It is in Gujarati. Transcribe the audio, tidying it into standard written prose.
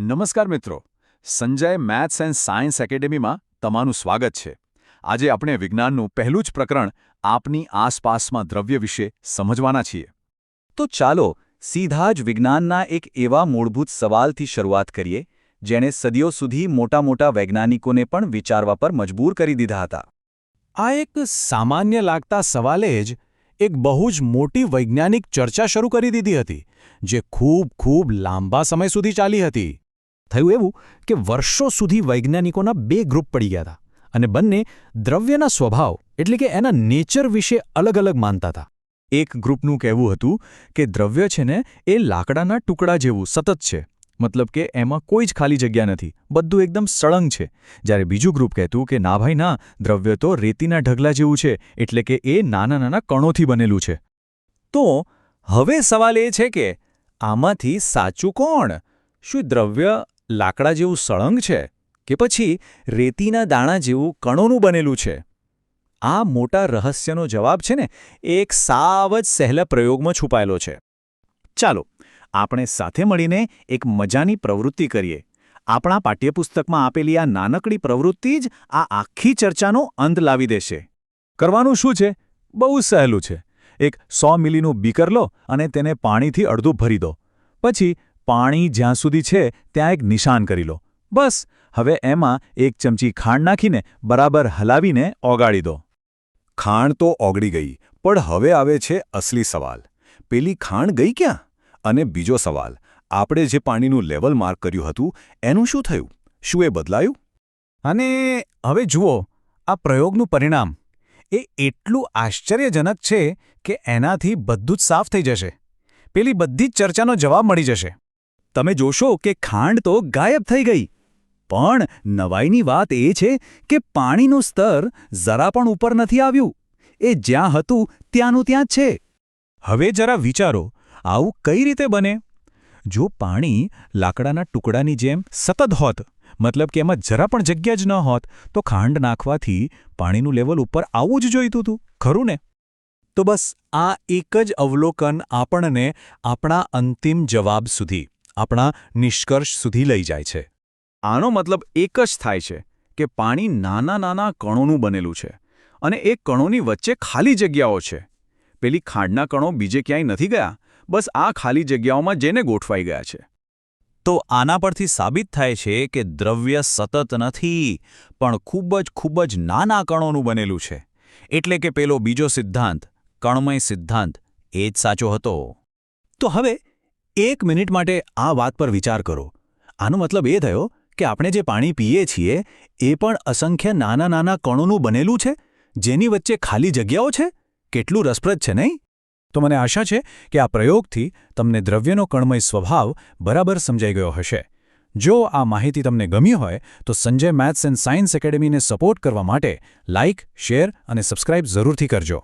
નમસ્કાર મિત્રો, સંજય મેથ્સ એન્ડ સાયન્સ એકેડેમીમાં તમારું સ્વાગત છે. આજે આપણે વિજ્ઞાનનું પહેલું જ પ્રકરણ આપની આસપાસમાં દ્રવ્ય વિશે સમજવાના છીએ. તો ચાલો સીધા જ વિજ્ઞાનના એક એવા મૂળભૂત સવાલથી શરૂઆત કરીએ જેણે સદીઓ સુધી મોટા વૈજ્ઞાનિકોને પણ વિચારવા પર મજબૂર કરી દીધા હતા. આ એક સામાન્ય લાગતા સવાલે જ એક બહુ જ મોટી વૈજ્ઞાનિક ચર્ચા શરૂ કરી દીધી હતી, જે ખૂબ લાંબા સમય સુધી ચાલી હતી. થયું એવું કે વર્ષો સુધી વૈજ્ઞાનિકોના બે ગ્રુપ પડી ગયા હતા અને બંને દ્રવ્યના સ્વભાવ એટલે કે એના નેચર વિશે અલગ માનતા હતા. એક ગ્રુપનું કહેવું હતું કે દ્રવ્ય છે ને એ લાકડાના ટુકડા જેવું સતત છે, મતલબ કે એમાં કોઈ જ ખાલી જગ્યા નથી, બધું એકદમ સળંગ છે. જ્યારે બીજું ગ્રુપ કહેતું કે ના ભાઈ ના, દ્રવ્ય તો રેતીના ઢગલા જેવું છે, એટલે કે એ નાના કણોથી બનેલું છે. તો હવે સવાલ એ છે કે આમાંથી સાચું કોણ? શું દ્રવ્ય લાકડા જેવું સળંગ છે કે પછી રેતીના દાણા જેવું કણોનું બનેલું છે? આ મોટા રહસ્યનો જવાબ છે ને એક સાવ જ સહેલા પ્રયોગમાં છુપાયેલો છે. ચાલો આપણે સાથે મળીને એક મજાની પ્રવૃત્તિ કરીએ. આપણા પાઠ્યપુસ્તકમાં આપેલી આ નાનકડી પ્રવૃત્તિ જ આ આખી ચર્ચાનો અંત લાવી દેશે. કરવાનું શું છે? બહુ સહેલું છે. એક 100 મિલીનું બીકર લો અને તેને પાણીથી અડધું ભરી દો. પછી પાણી જ્યાં સુધી છે ત્યાં એક નિશાન કરી લો. બસ હવે એમાં 1 ચમચી ખાંડ નાખીને બરાબર હલાવીને ઓગાળી દો. ખાંડ તો ઓગળી ગઈ, પણ હવે આવે છે અસલી સવાલ. પેલી ખાંડ ગઈ ક્યાં? અને બીજો સવાલ, આપણે જે પાણીનું લેવલ માર્ક કર્યું હતું એનું શું થયું? શું એ બદલાયું? અને હવે જુઓ, આ પ્રયોગનું પરિણામ એ એટલું આશ્ચર્યજનક છે કે એનાથી બધું જ સાફ થઈ જશે. પેલી બધી જ ચર્ચાનો જવાબ મળી જશે. તમે જોશો કે ખાંડ તો ગાયબ થઈ ગઈ, પણ નવાઈની વાત એ છે કે પાણીનું સ્તર જરા પણ ઉપર નથી આવ્યું. એ જ્યાં હતું ત્યાંનું ત્યાં જ છે. હવે જરા વિચારો, આવું કઈ રીતે બને? જો પાણી લાકડાના ટુકડાની જેમ સતત હોત, મતલબ કે એમાં જરા પણ જગ્યા જ ન હોત, તો ખાંડ નાખવાથી પાણીનું લેવલ ઉપર આવવું જ જોઈતું હતું, ખરું ને? તો બસ આ એક જ અવલોકન આપણને આપણા અંતિમ જવાબ સુધી, આપણા નિષ્કર્ષ સુધી લઈ જાય છે. આનો મતલબ એક જ થાય છે કે પાણી નાના કણોનું બનેલું છે અને એ કણોની વચ્ચે ખાલી જગ્યાઓ છે. પેલી ખાંડના કણો બીજે ક્યાંય નથી ગયા, બસ આ ખાલી જગ્યાઓમાં જઈને ગોઠવાઈ ગયા છે. તો આના પરથી સાબિત થાય છે કે દ્રવ્ય સતત નથી, પણ ખૂબ જ નાના કણોનું બનેલું છે. એટલે કે પેલો બીજો સિદ્ધાંત, કણમય સિદ્ધાંત, એ જ સાચો હતો. તો હવે 1 મિનિટ માટે આ વાત પર વિચાર કરો. આનો મતલબ એ થયો કે આપણે જે પાણી પીએ છીએ એ પણ અસંખ્ય નાના કણોનું બનેલું છે, જેની વચ્ચે ખાલી જગ્યાઓ છે. કેટલું રસપ્રદ છે નહીં? તો મને આશા છે કે આ પ્રયોગથી તમને દ્રવ્યનો કણમય સ્વભાવ બરાબર સમજાઈ ગયો હશે. જો આ માહિતી તમને ગમી હોય તો સંજય મેથ્સ એન્ડ સાયન્સ એકેડેમીને સપોર્ટ કરવા માટે લાઇક, શેર અને સબસ્ક્રાઇબ જરૂરથી કરજો.